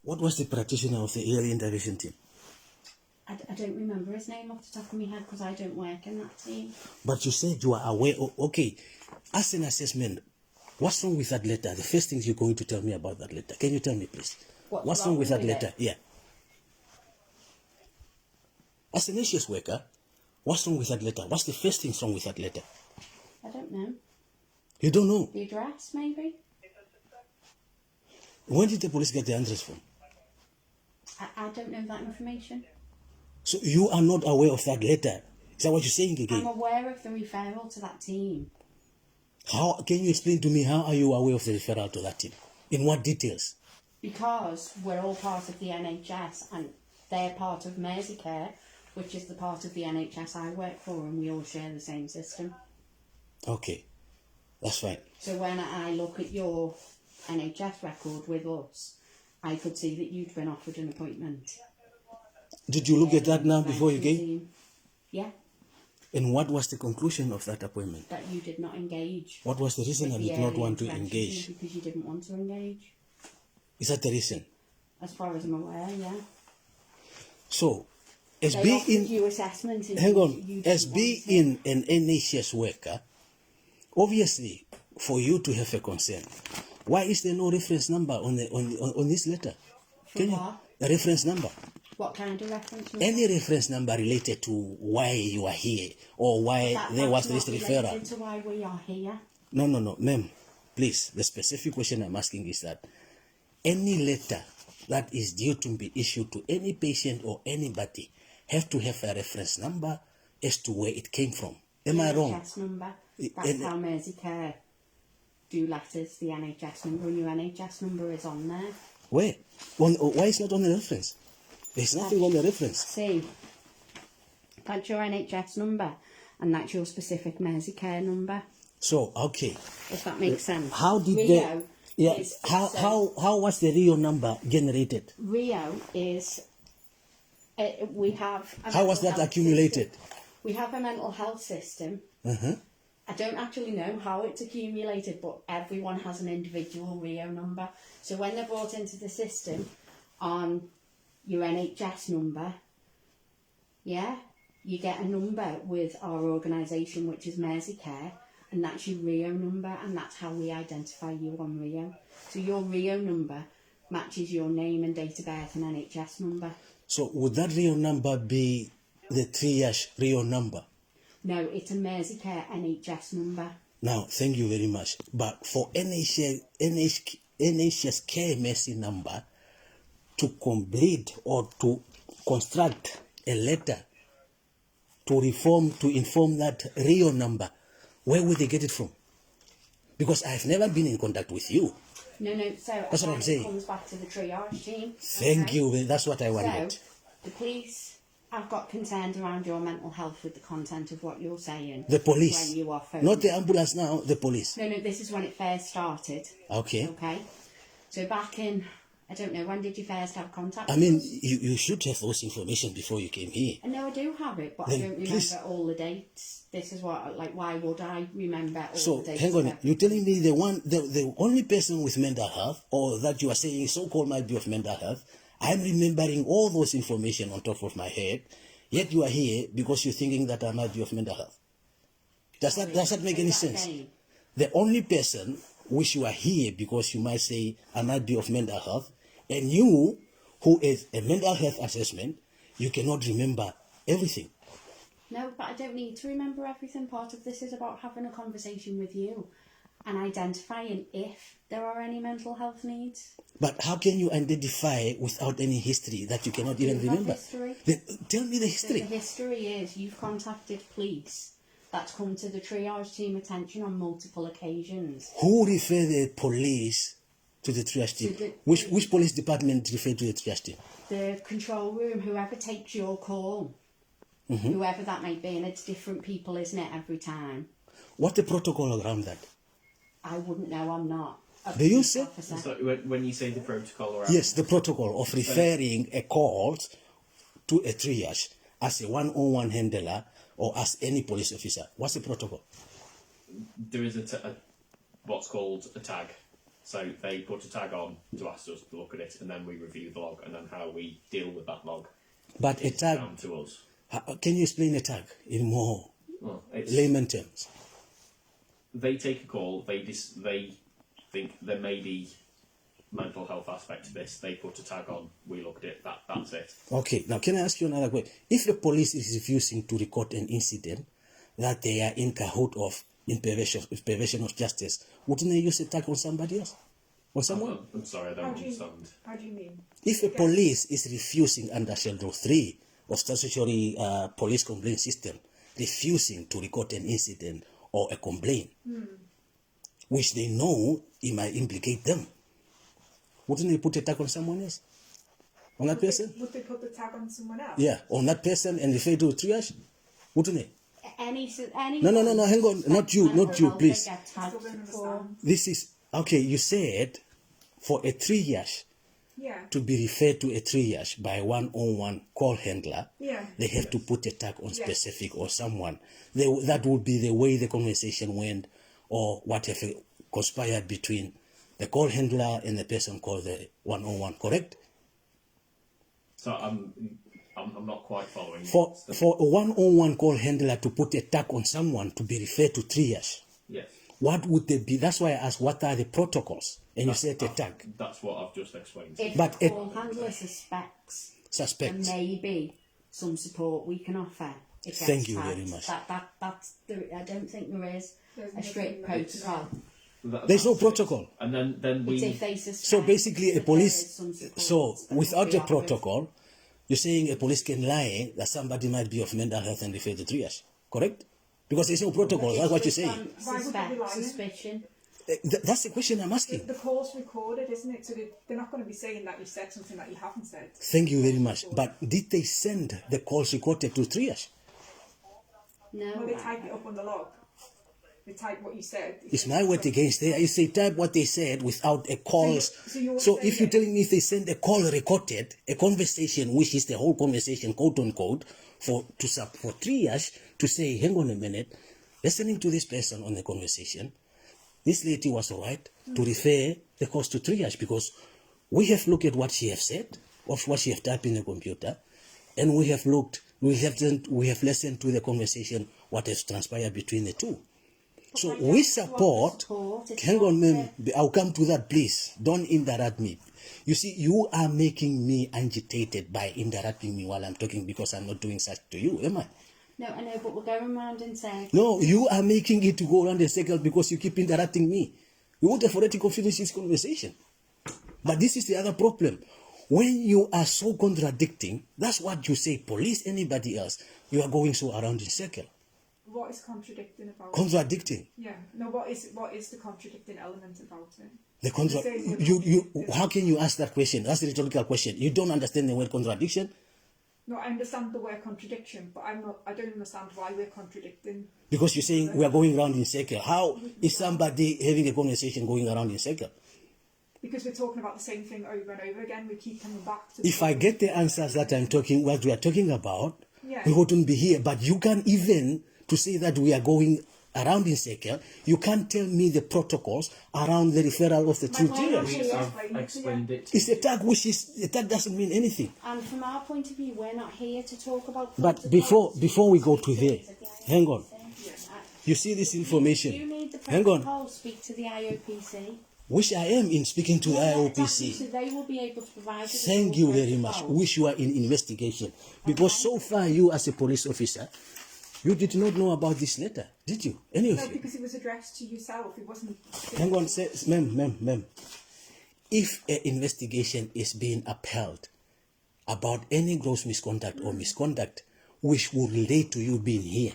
What was the practitioner of the early intervention team? I don't remember his name off the top of my head because I don't work in that team. But you said you are aware of, okay, as an assessment, what's wrong with that letter? The first thing you're going to tell me about that letter. Can you tell me, please? What's wrong with that letter? Yeah. As an HS worker, what's wrong with that letter? What's the first thing wrong with that letter? I don't know. You don't know? The address, maybe? When did the police get the address from? I don't know that information. So you are not aware of that letter? Is that what you're saying again? I'm aware of the referral to that team. How can you explain to me how are you aware of the referral to that team? In what details? Because we're all part of the NHS and they're part of Merseyside, which is the part of the NHS I work for, and we all share the same system. Okay, that's fine. So when I look at your NHS record with us, I could see that you'd been offered an appointment. Did you look at that now before you came? Yeah. And what was the conclusion of that appointment? That you did not engage. What was the reason I did not want to engage? Because you didn't want to engage. Is that the reason? As far as I'm aware, yeah. So, as they being you assessment hang on, as being an NHS worker, obviously, for you to have a concern, why is there no reference number on this letter? For what? A reference number. What kind of reference number? Any reference number related to why you are here or why there was this referral. Related to why we are here. No, ma'am. Please, the specific question I'm asking is that any letter that is due to be issued to any patient or anybody have to have a reference number as to where it came from. Am I wrong? NHS number. That's how Merseyside do letters. The NHS number, and your NHS number is on there. Where? Why is it not on the reference? There's nothing on the reference. See, that's your NHS number, and that's your specific Merseyside number. So, okay. If that makes sense. How did Rio how was the Rio number generated? Rio is, we have... How was that accumulated? We have a mental health system. I don't actually know how it's accumulated, but everyone has an individual Rio number. So when they're brought into the system on your NHS number, yeah, you get a number with our organisation, which is Merseyside, and that's your Rio number, and that's how we identify you on Rio. So your Rio number matches your name and date of birth and NHS number. So would that Rio number be the triage Rio number? No, it's a Merseyside NHS number. Now, thank you very much. But for NHS Care Mercy number to complete or to construct a letter to inform that Rio number, where would they get it from? Because I've never been in contact with you. No, so that's what I'm saying. It comes back to the triage team. Thank you. That's what I wanted. So, the police have got concerns around your mental health with the content of what you're saying. The police? When you are phoned. Not the ambulance now, the police. No, this is when it first started. Okay. So back in, I don't know, when did you first have contact I mean, you should have those information before you came here. No, I do have it, but then I don't remember all the dates. This is what, why would I remember all the dates? So, hang on, you're telling me the only person with mental health, or that you are saying so-called might be of mental health, I'm remembering all those information on top of my head, yet you are here because you're thinking that I might be of mental health. Does that make any sense? The only person which you are here because you might say I might be of mental health, and you, who is a mental health assessment, you cannot remember everything. No, but I don't need to remember everything. Part of this is about having a conversation with you and identifying if there are any mental health needs. But how can you identify without any history that you cannot even remember? History. Tell me the history. So the history is you've contacted police. That's come to the triage team attention on multiple occasions. Who referred the police to the triage team? Which police department referred to the triage team? The control room, whoever takes your call. Whoever that might be, and it's different people, isn't it, every time? What's the protocol around that? I wouldn't know, I'm not. Do you say? So when you say the protocol around... Yes, the protocol of referring a call to a triage as a one-on-one handler or as any police officer. What's the protocol? There is what's called a tag. So they put a tag on to ask us to look at it, and then we review the log, and then how we deal with that log But a is tag, down to us. can you explain a tag in more Well, it's, layman terms? they take a call. They think there may be mental health aspect to this. They put a tag on. We look at it. That's it. Okay, now can I ask you another question? If the police is refusing to record an incident that they are in cahoot of in perversion of justice, wouldn't they use a tag on somebody else? Or someone? I'm sorry, I don't understand. How do you mean? If the police is refusing under Schedule 3 of statutory police complaint system, refusing to record an incident or a complaint, which they know it might implicate them, wouldn't they put a tag on someone else? On that person? Would they put the tag on someone else? Yeah, on that person and refer to triage? Wouldn't they? Any No, hang on. Not you, please. I still don't understand. This is, okay, you said for a triage Yeah. to be referred to a triage by a one-on-one call handler, Yeah. they have to put a tag on specific or someone. That would be the way the conversation went or whatever conspired between the call handler and the person called the one-on-one, correct? So I'm not quite following. For a one-on-one call handler to put a tag on someone to be referred to triage, Yes. what would they be? That's why I asked, what are the protocols? And you said a tag. That's what I've just explained. If But the it- call handler suspects Suspects. there may be some support we can offer, it gets Thank you tagged. very much. That's I don't think there is There's a strict nothing like protocol. There's no That's it. protocol. And then It's we. if they suspect So basically, a that there police. is some support So that without we a offer. protocol, you're saying a police can lie that somebody might be of mental health and refer to triage, correct? Because there's no protocol. That's what you're It's saying. on Why would they be lying? suspicion. That's the question I'm asking. The call's recorded, isn't it? So they're not going to be saying that you said something that you haven't said. Thank you very much. But did they send the calls recorded to triage? No. Well, they type it up on the log. They type what you said. It's my word against theirs. I say type what they said without a call. So you're So if you're saying- telling me if they send a call recorded, a conversation, which is the whole conversation, quote unquote, for triage to say, hang on a minute, listening to this person on the conversation, this lady was all right to refer the calls to triage because we have looked at what she have said, of what she have typed in the computer, and we have listened to the conversation, what has transpired between the two. So But we that's what support. the support is Hang on, for. ma'am. I'll come to that, please. Don't interrupt me. You see, you are making me agitated by interrupting me while I'm talking because I'm not doing such to you, am I? No, I know, but we're going round in circles. No, you are making it to go around in circles because you keep interrupting me. We would have already finished this conversation. But this is the other problem. When you are so contradicting, that's what you say, police, anybody else, you are going so around in circle. What is contradicting about it? Contradicting. Yeah. No, what is the contradicting element about it? The contra- Saying you how can you ask that question? That's a rhetorical question. You don't understand the word contradiction? No, I understand the word contradiction, but I don't understand why we're contradicting. Because you're saying we are going around in circle. How is somebody having a conversation going around in circle? Because we're talking about the same thing over and over again. We keep coming back to If I get the answers that what we are talking about, Yeah. we wouldn't be here. But you can't even to say that we are going around in circle. You can't tell me the protocols around the referral of the two My tears. point is- I've explained it. It's a tag the tag doesn't mean anything. And from our point of view, we're not here to talk about. But protocols. before we go to there, hang on. Uh, You see this information. You need the Hang on. protocol. Speak to the IOPC. Which I am in speaking to the Exactly, IOPC. so they will be able to provide you with Thank the you full very much. protocol. Wish you are in investigation. Because so far you as a police officer, you did not know about this letter, did you? Any of No, you? because it was addressed to yourself. It wasn't. Hang on, ma'am. If an investigation is being upheld about any gross misconduct or misconduct which will relate to you being here,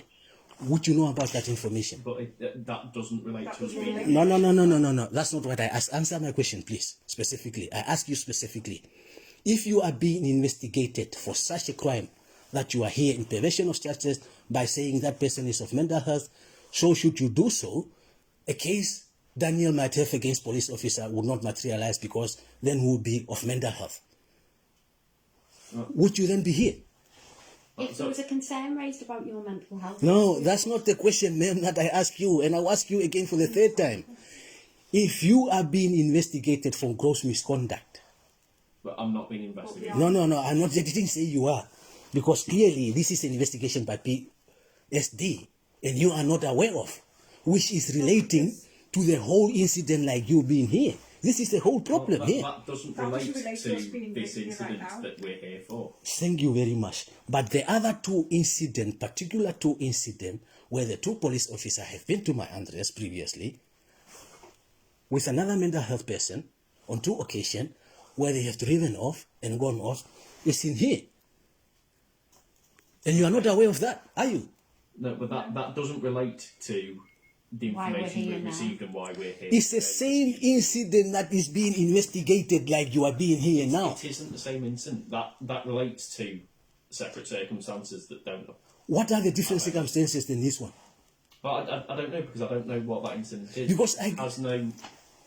would you know about that information? But that doesn't relate That to us doesn't being. relate. No. That's not what I asked. Answer my question, please. Specifically. I ask you specifically. If you are being investigated for such a crime that you are here in perversion of justice by saying that person is of mental health, so should you do so, a case Daniel might have against police officer would not materialize because then would be of mental health. Would you then be here? If there was a concern raised about your mental health, No, that's not the question, ma'am, that I ask you, and I'll ask you again for the third time. If you are being investigated for gross misconduct, But I'm not being investigated. no, I'm not. I didn't say you are, because clearly this is an investigation by PSD, and you are not aware of, which is relating to the whole incident, like you being here. This is the whole problem here. That doesn't That relate doesn't relate to us to being this here right incident now. that we're here for. Thank you very much. But the other two incidents, particular two incidents, where the two police officers have been to my address previously, with another mental health person, on 2 occasions, where they have driven off and gone off, is in here. And you are not aware of that, are you? No, but that doesn't relate to the Why we're information here we've now. received and why we're here. It's the today. same incident that is being investigated like you are being here now. It isn't the same incident. That relates to separate circumstances that don't. What are the different circumstances than this one? But I don't know, because I don't know what that incident is. Because it has no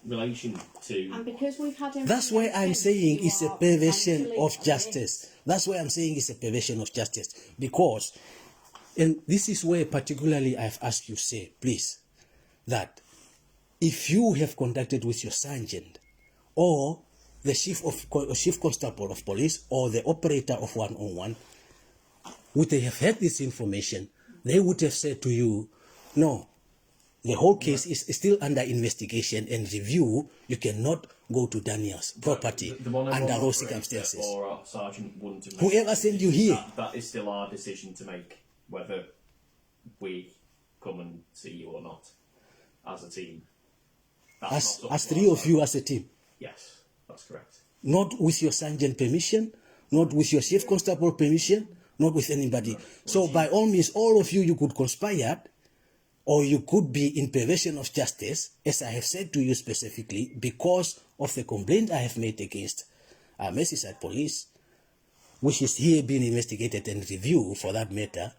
relation to. And because we've had That's why I'm information, saying you it's a are perversion potentially of at justice. That's why I'm saying it's a perversion of justice. Because, and this is where particularly I've asked you, say, please, that if you have contacted with your sergeant or the chief constable of police or the operator of 101, would they have had this information, they would have said to you, no, the whole case is still under investigation and review. You cannot go to Daniel's property The 101 under those operator circumstances. Or our sergeant wouldn't have. Whoever sent you here. That is still our decision to make, whether we come and see you or not, as a team. That's not As up to three our of you as a team. Yes, that's correct. Not with your sergeant permission, not with your chief constable permission, not with anybody. So by all means, all of you could conspire, or you could be in perversion of justice, as I have said to you specifically, because of the complaint I have made against Merseyside police, which is here being investigated and reviewed for that matter.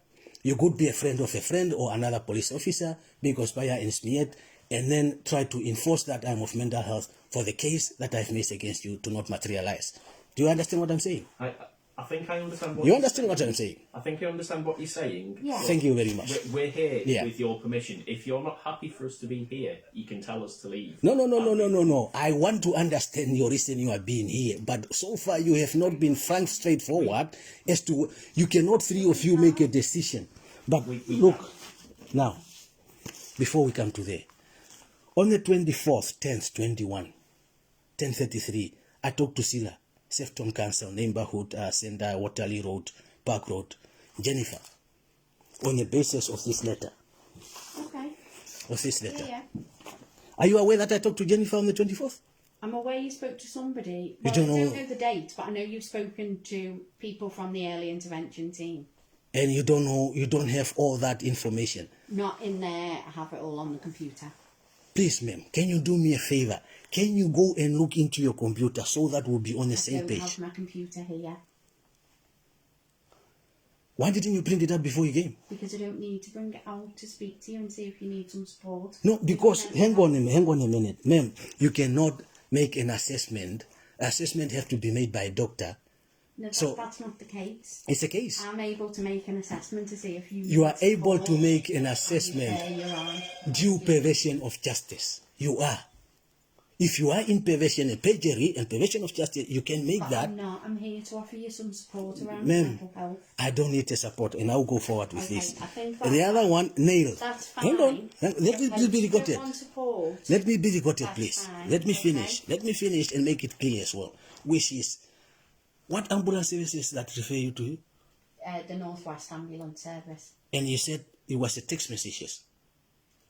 You could be a friend of a friend or another police officer, be conspired and smeared, and then try to enforce that I'm of mental health for the case that I've made against you to not materialize. Do you understand what I'm saying? I think I understand what You you're understand saying. what I'm saying? I think I understand what you're saying. Yeah. but Thank you very much. We're here Yeah. with your permission. If you're not happy for us to be here, you can tell us to leave. No. I want to understand your reason you are being here, but so far you have not been frank, straightforward as to you cannot three of you make a decision. But We look, can. now, before we come to there, on the 24th, 10th, 21, 10:33, I talked to Sila, Sefton Council, Neighborhood Center, Waterley Road, Park Road, Jennifer, on the basis of this letter. Okay. Of this letter. Yeah. Are you aware that I talked to Jennifer on the 24th? I'm aware you spoke to somebody. You Well, don't I know- don't know the date, but I know you've spoken to people from the early intervention team. And you don't know, you don't have all that information. Not in there. I have it all on the computer. Please, ma'am, can you do me a favor? Can you go and look into your computer so that we'll be on the I same don't page? have my computer here Why didn't you print it up before you came? because I don't need to bring it out to speak to you and see if you need some support. No, because hang on a minute, ma'am. You cannot make an assessment. Assessment have to be made by a doctor. No, So- that's not the case. It's a case. I'm able to make an assessment to see if you. You are need able to support. make an There assessment you are. due perversion of justice. You are. If you are in perversion and perjury and perversion of justice, you can make But that. I'm not. I'm here to offer you some support around Ma'am, mental health. I don't need the support, and I'll go forward with Okay, this. I think The other one, nailed. That's fine. Hang on. Let me But be if you don't recorded. want support, Let me be recorded, That's please. fine, Let me okay. finish. Let me finish and make it clear as well. Which is, what ambulance services that refer you to? the Northwest Ambulance Service And you said it was a text messages.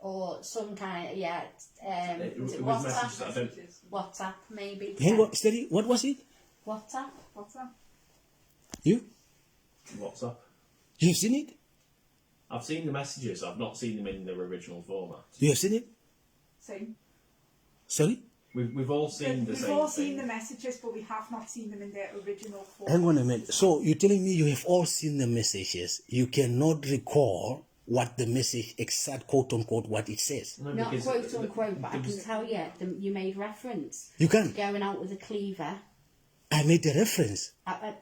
or some kind, is it With WhatsApp? messages that I don't. WhatsApp maybe. Hang on, steady. What was it? WhatsApp. What's that? You? WhatsApp. You've seen it? I've seen the messages. I've not seen them in their original format. You have seen it? Same. Sorry? We've all seen the We've same all thing. seen the messages, but we have not seen them in their original form. Hang on a minute. So you're telling me you have all seen the messages. You cannot recall what the message, exact quote unquote, what it says. No, Not because quote unquote, but I there can was- tell you you made reference You can. going out with a cleaver. I made a reference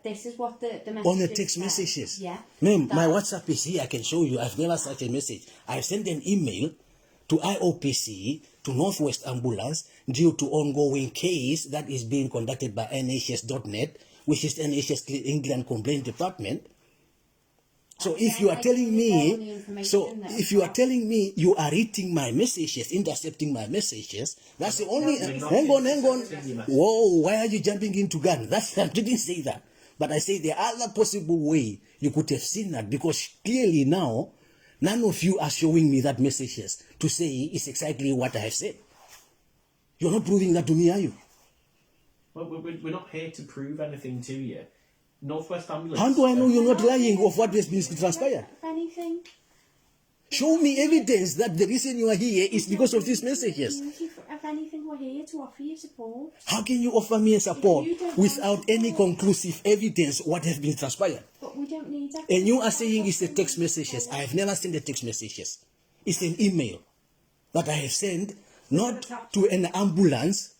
This is what the message on the text messages. Yeah. Ma'am, my That- WhatsApp is here. I can show you. I've never such a message. I sent an email to IOPC, to Northwest Ambulance, due to ongoing case that is being conducted by NHS.net, which is NHS England Complaint Department. So if you are telling me, you are reading my messages, intercepting my messages, that's the only, hang on. Whoa, why are you jumping into gun? I didn't say that. But I say the other possible way you could have seen that, because clearly now, none of you are showing me that messages to say it's exactly what I have said. You're not proving that to me, are you? Well, we're not here to prove anything to you. Northwest Ambulance. How do I know you're not lying of what has been transpired? Anything. Show me evidence that the reason you are here is because of these messages. If anything, we're here to offer you support. How can you offer me a support without any conclusive evidence what has been transpired? But we don't need that. And you are saying it's the text messages. I have never seen the text messages. It's an email that I have sent, not to an ambulance.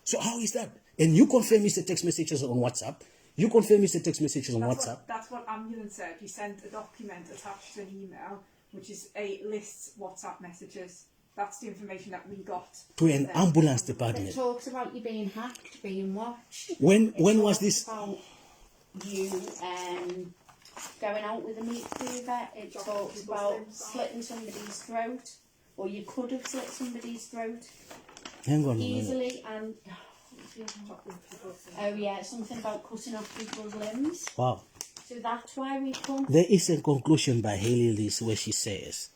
So how is that? And you confirm it's the text messages on WhatsApp. You confirm it's the text messages on WhatsApp. That's what ambulance said. You sent a document attached to an email, which is lists WhatsApp messages. That's the information that we got. To an ambulance It department. talks about you being hacked, being watched. When was talks this? About you going out with a meat cleaver. It talks about slitting somebody's throat, or you could have slit somebody's throat Hang on a minute. easily, and oh yeah, something about cutting off people's limbs. Wow. So that's why we come. There is a conclusion by Haley Liz where she says,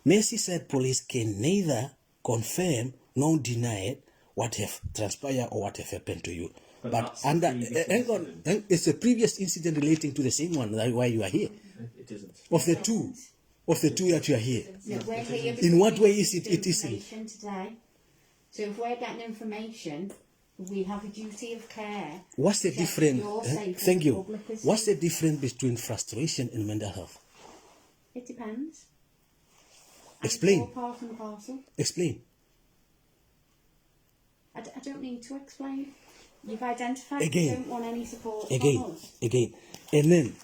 Merseyside police can neither confirm nor deny what have transpired or what have happened to you. But under, hang on, it's a previous incident relating to the same one, that's why you are here. It isn't. Of the two that you are here. No, we're here In what way because is it? we It isn't. information today. So if we're getting information, we have a duty of care. What's the that difference? you're safe Thank and the you. public is What's the safe. difference between frustration and mental health? It depends. And Explain. it's all part and parcel. Explain. I don't need to explain. You've identified Again. you don't want any support Again. from us. And then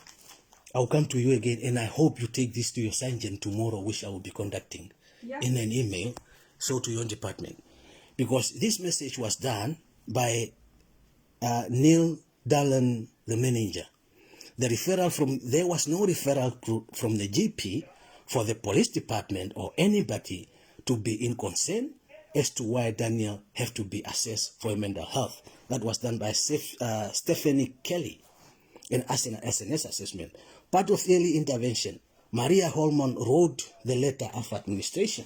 I'll come to you again, and I hope you take this to your sergeant tomorrow, which I will be conducting in an email, so to your department. Because this message was done by Neil Dallin, the manager. There was no referral from the GP for the police department or anybody to be in concern as to why Daniel have to be assessed for mental health. That was done by Stephanie Kelly in as an SNS assessment. Part of early intervention, Maria Holman wrote the letter of administration,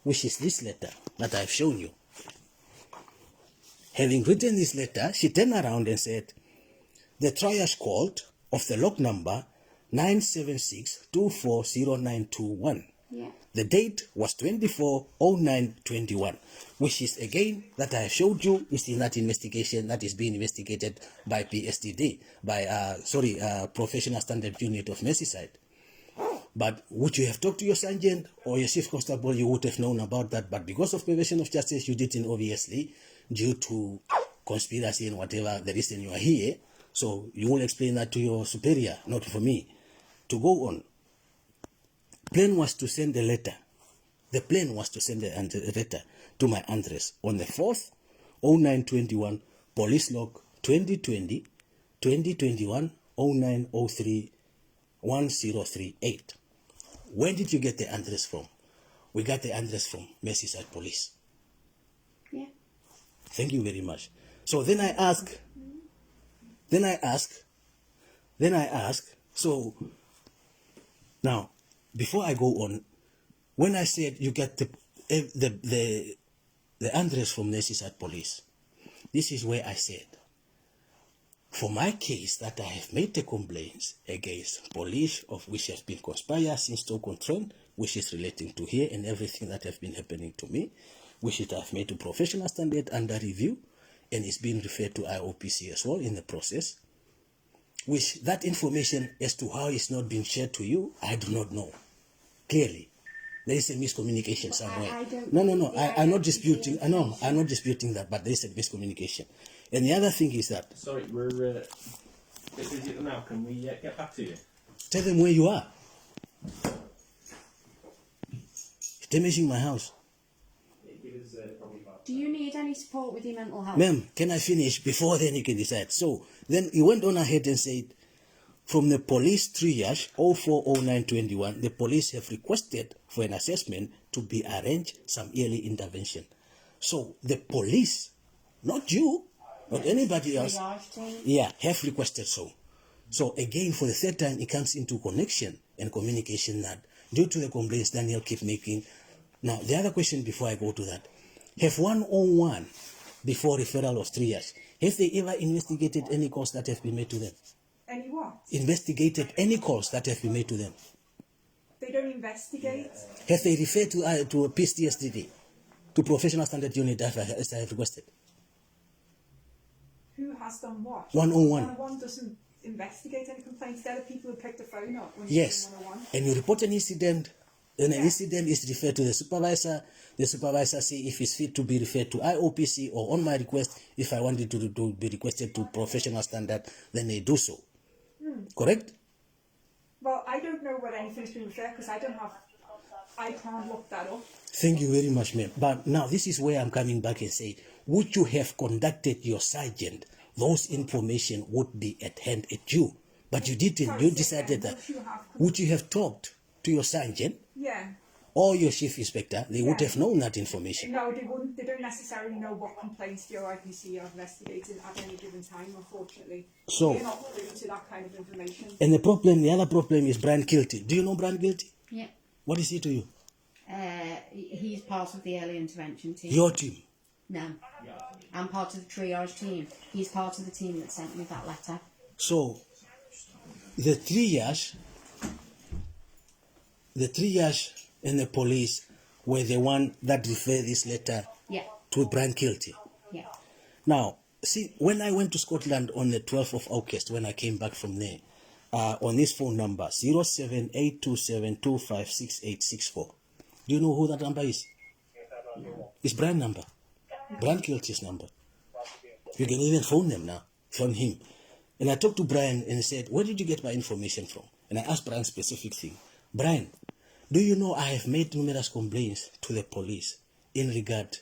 which is this letter that I've shown you. Having written this letter, she turned around and said, the triage code of the log number 976240921. Yeah. The date was 24/09/21, which is again that I showed you is in that investigation that is being investigated by PSTD, by Professional Standard Unit of Merseyside. But would you have talked to your sergeant or your chief constable, you would have known about that. But because of prevention of justice, you didn't, obviously, due to conspiracy and whatever the reason you are here. So you will explain that to your superior, not for me. To go on. Plan was to send a letter. The plan was to send a letter to my address on the 4th, 09/21, police log 2020, 2021, 0903, 1038. Where did you get the address from? We got the address from Merseyside Police. Yeah. Thank you very much. So then I ask, so now, before I go on, when I said you get the address from Merseyside Police, this is where I said, for my case that I have made the complaints against police of which has been conspired since Stoke-on-Trent, which is relating to here and everything that have been happening to me, which it have made to professional standard under review, and is being referred to IOPC as well in the process, which that information as to how it's not being shared to you, I do not know. Clearly, there is a miscommunication somewhere. I'm not disputing. I'm not disputing that, but there is a miscommunication. And the other thing is that. Sorry, we're a bit busy now. Can we get back to you? Tell them where you are. damaging my house. Do you need any support with your mental health? Ma'am, can I finish before then you can decide? So then he went on ahead and said, from the police triage 040921, the police have requested for an assessment to be arranged some early intervention. So the police, not you, not anybody else, Triage team. yeah, have requested so. So again, for the third time, it comes into connection and communication that due to the complaints Daniel keep making. Now, the other question before I go to that, have 101 before referral of triage, have they ever investigated any calls that have been made to them? Any what? Investigated any calls that have been made to them? They don't investigate. Have they referred to a PSTSD, to professional standard unit as I have requested? Who has done what? 101. 101 doesn't investigate any complaints. They're the people who pick the phone up when Yes, you 101. and you report an incident, and an incident is referred to the supervisor see if it's fit to be referred to IOPC, or on my request, if I want it to be requested to professional standard, then they do so. Correct? Well, I don't know what anything's been referred because I can't look that up. Thank you very much, ma'am. But now this is where I'm coming back and say, would you have conducted your sergeant? Those information would be at hand at you. But you didn't. Sorry, You say decided again, that. Would you have talked to your sergeant Yeah. or your chief inspector? They would Yeah. have known that information. No, they wouldn't. They don't necessarily know what complaints the OIPC are investigating at any given time, unfortunately. So- They're not privy to that kind of information. And the other problem is Brian Kilty. Do you know Brian Kilty? Yeah. What is he to you? He's part of the early intervention team. Your team. No. I'm part of the triage team. He's part of the team that sent me that letter. So, the triage and the police were the one that referred this letter Yeah. to Brian Kilty. Yeah. Now, see, when I went to Scotland on the 12th of August, when I came back from there, on this phone number, 07827256864. Do you know who that number is? It's Brian's number. Brian Kilty's number. You can even phone them now, phone him. And I talked to Brian and said, where did you get my information from? And I asked Brian a specific thing. Brian, do you know I have made numerous complaints to the police in regard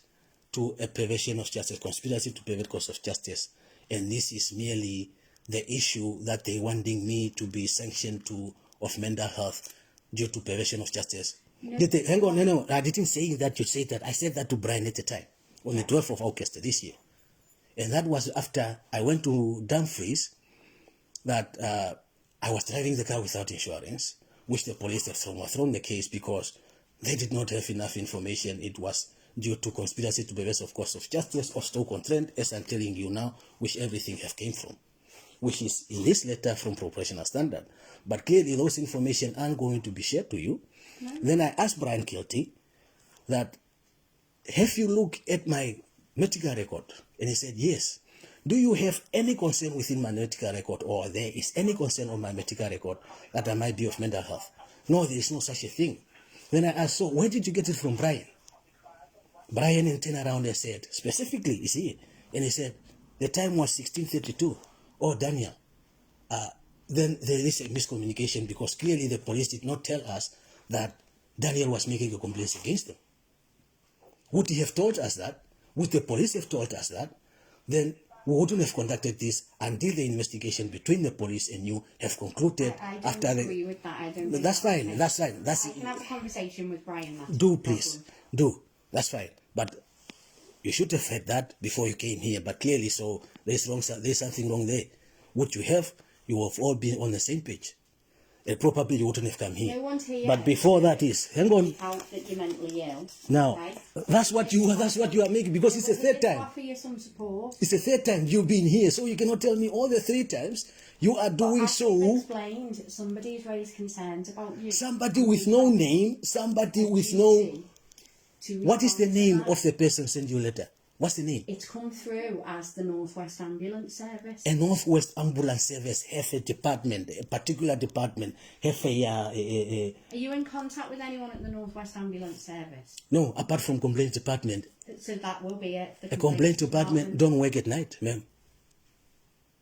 to a perversion of justice, conspiracy to pervert course of justice, and this is merely the issue that they wanting me to be sanctioned to of mental health due to perversion of justice. Hang on, no, I didn't say that you said that. I said that to Brian at the time, on the 12th of August this year. And that was after I went to Dumfries, that I was driving the car without insurance, which the police have thrown the case because they did not have enough information. It was due to conspiracy to pervert of course of justice of Stoke-on-Trent, as I'm telling you now, which everything have came from, which is in this letter from professional standard. But clearly those information aren't going to be shared to you. No. Then I asked Brian Kilty that, have you looked at my medical record? And he said, yes. Do you have any concern within my medical record, or there is any concern on my medical record that I might be of mental health? No, there is no such a thing. Then I asked, so where did you get it from, Brian? Brian then turned around and said, specifically, you see, and he said, the time was 1632. Oh, Daniel, then there is a miscommunication because clearly the police did not tell us that Daniel was making a complaint against them. Would he have told us that? Would the police have told us that? Then we wouldn't have conducted this until the investigation between the police and you have concluded. I don't agree with that. I don't. That's fine. That's fine. I can have a conversation with Brian. Do please. Do. That's fine. But you should have had that before you came here. But clearly, so there's something wrong there. Would you have? You have all been on the same page. And probably you wouldn't have come here. No one's here. But before that is, hang on. Out that you're mentally ill. Now, Okay? that's what you are making because it's the third time. Offer you some support. It's the third time you've been here, so you cannot tell me all the 3 times you are doing But so. I've explained. Somebody's raised concerns about you. Somebody with no name, somebody with no. What is the name of the person sent you a letter? What's the name? It's come through as the Northwest Ambulance Service. A Northwest Ambulance Service have a department, a particular department, have a. Are you in contact with anyone at the Northwest Ambulance Service? No, apart from complaint department. So that will be it. A complaint department don't work at night, ma'am.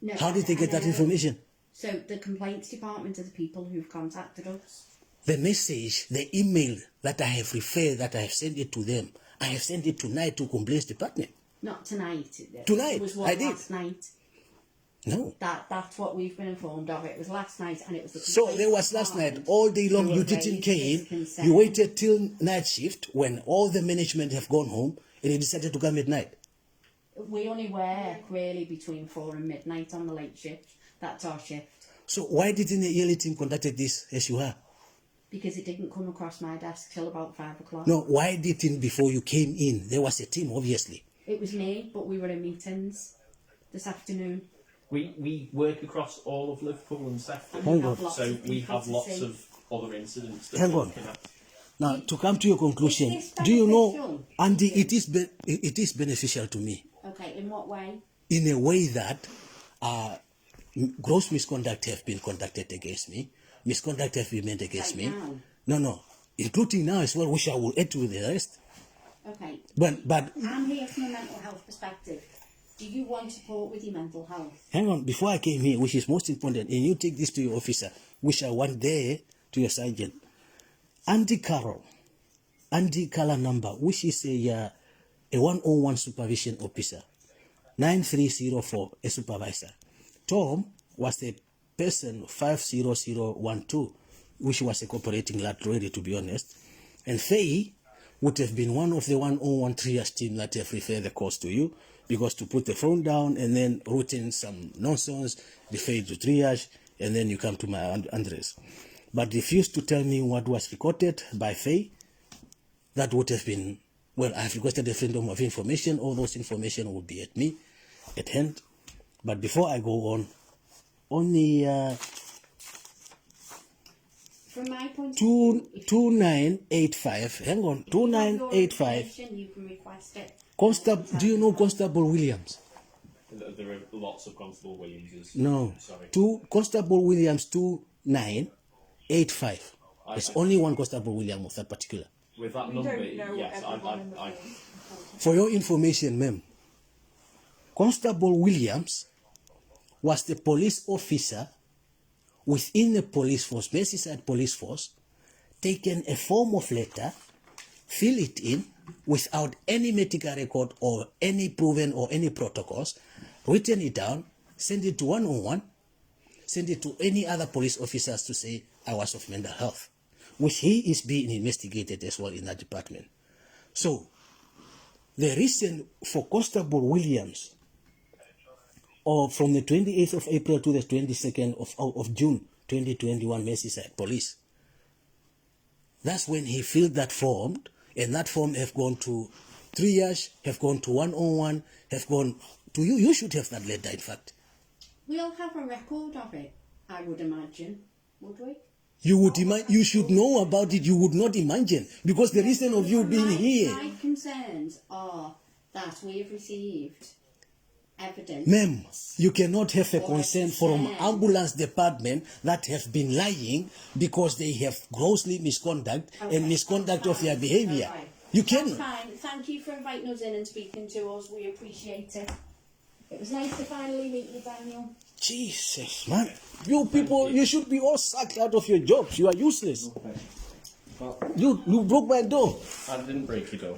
No, How did they get that information? So the complaints department are the people who've contacted us. the message, the email that I have referred, that I have sent it to them, I have sent it tonight to Complaints Department. Not tonight. Tonight, It was one I did. last night. No. That's what we've been informed of. It was last night, and it was the So complaints there was last night, department all day long, who you raised didn't this came, concern. you waited till night shift when all the management have gone home, and you decided to come at night. We only work really between 4 and midnight on the late shift. That's our shift. So why didn't the early team conducted this as you are? Because it didn't come across my desk till about 5 o'clock. No, why didn't before you came in? There was a team, obviously. It was me, but we were in meetings this afternoon. We work across all of Liverpool and Southport, Hang on. so we people have to lots see. of other incidents that Hang we're on. looking at. Now, to come to your conclusion, Is this do you know, beneficial? Andy, it is beneficial to me Okay, in what way? in a way that gross misconduct have been conducted against me, misconduct have been made against Right me. now? No, including now as well, which I will add to the rest. Okay. But I'm here from a mental health perspective. Do you want support with your mental health? hang on, before I came here, which is most important, and you take this to your officer, which I want there to your sergeant. Andy Carroll, Andy color number, which is a 101 supervision officer, 9304, a supervisor. Tom was the person 50012, which was a cooperating lad ready, to be honest. And Faye would have been one of the 101 triage team that have referred the calls to you, because to put the phone down and then route in some nonsense, refer to triage, and then you come to my address. But refused to tell me what was recorded by Faye. That would have been, well, I've requested a freedom of information. All those information would be at me, at hand. But before I go on the From my point of view, if you 2985, hang on, have your 2985. information, you can request it. Constable, do you know Constable Williams? There are lots of Constable Williamses. No. Sorry. Constable Williams 2985. There's only one Constable Williams of that particular. With that We number, don't know yes, everyone in the I force. For your information, ma'am, Constable Williams was the police officer within the police force, Merseyside police force, taken a form of letter, fill it in without any medical record or any proven or any protocols, written it down, send it to 101, send it to any other police officers to say I was of mental health, which he is being investigated as well in that department. So, the reason for Constable Williams, or from the 28th of April to the 22nd of June 2021, Merseyside Police, that's when he filled that form, and that form have gone to triage, have gone to 101, have gone to you. You should have that letter, in fact. We'll have a record of it, I would imagine, would we? You should know about it. You would not imagine, because the reason of you being here, My concerns are that we have received evidence. ma'am, you cannot have a Or consent from concern. ambulance department that have been lying because they have grossly misconduct Okay, and misconduct that's of their fine. behavior. Okay. You That's can. fine. Thank you for inviting us in and speaking to us. We appreciate it. It was nice to finally meet you, Daniel. Jesus, man. You people, you should be all sacked out of your jobs. You are useless. Well, You broke my door. I didn't break your door.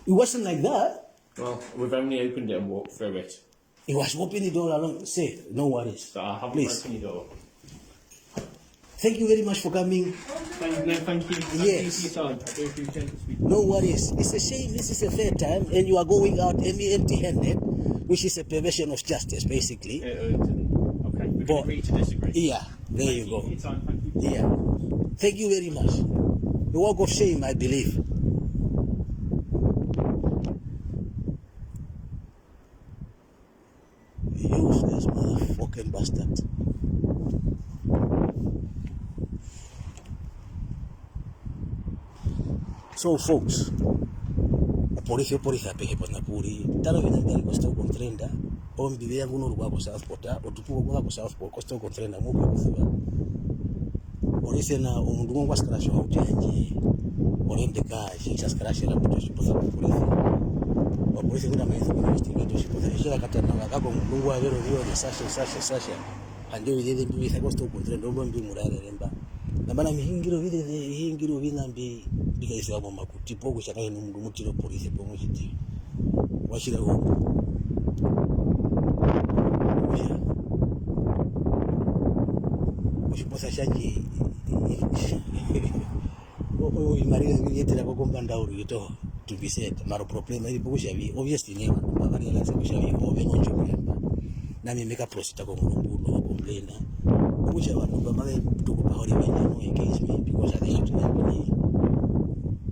It wasn't like that. Well, we've only opened it and walked through it, It was opening the door along. Say, no worries. so I haven't Please. broken your door. Thank you very much for coming. Thank you. Thank Yes. you for your time. I do appreciate it. No worries. It's a shame this is a fair time and you are going out empty-handed, which is a perversion of justice, basically. Okay, we can But- agree to disagree. Yeah, there Thank you go. For your time. Thank you. Yeah. Thank you very much. A walk of shame, I believe. Useless motherfucking bastard. So, folks, polisi apehe pana puri talo vina ndali kwa Stoke-on-Trent o mbibe yangu no rwa kwa Southport o tupu kwa Southport kwa Stoke-on-Trent mo kwa kuziba polisi na umundu ngo kwa skrasho hautenje orende ka shikha skrasho la mtu shipoza polisi wa polisi kuna maizo kwa investigate shipoza shira kata na kako mundu wa vero vyo ni sasha andio yeye mbibe kwa Stoke-on-Trent ndo mbi murare remba na bana mihingiro vina mbi bikaisa mu makuti pogo chakaye n'umuntu mutiro police po muchiti washira ho ushiposa shaji o imariga yetera ko kombanda uri to to be said maro problema ili pogo shavi obviously ne mabari la sabu shavi o beno chokuyamba na mimi meka prosita ko ngumbuno ko mlena kucha abantu bamale tukupahori wenda no engagement because at the end of the day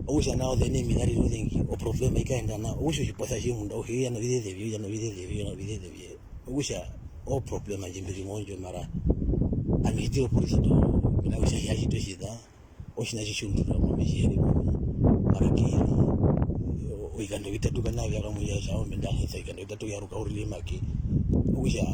usha now the name that you think o problem ikaenda na usha chiposa chimunda uhiya na vile vile usha o problem ajimbiri monjo mara amitiro polisi to bila usha yaji to shida ushina chishundu na mabishiri mara kili uikando vitatu kana vya kama ya shao menda hisa ikando vitatu ya ruka urilima ki usha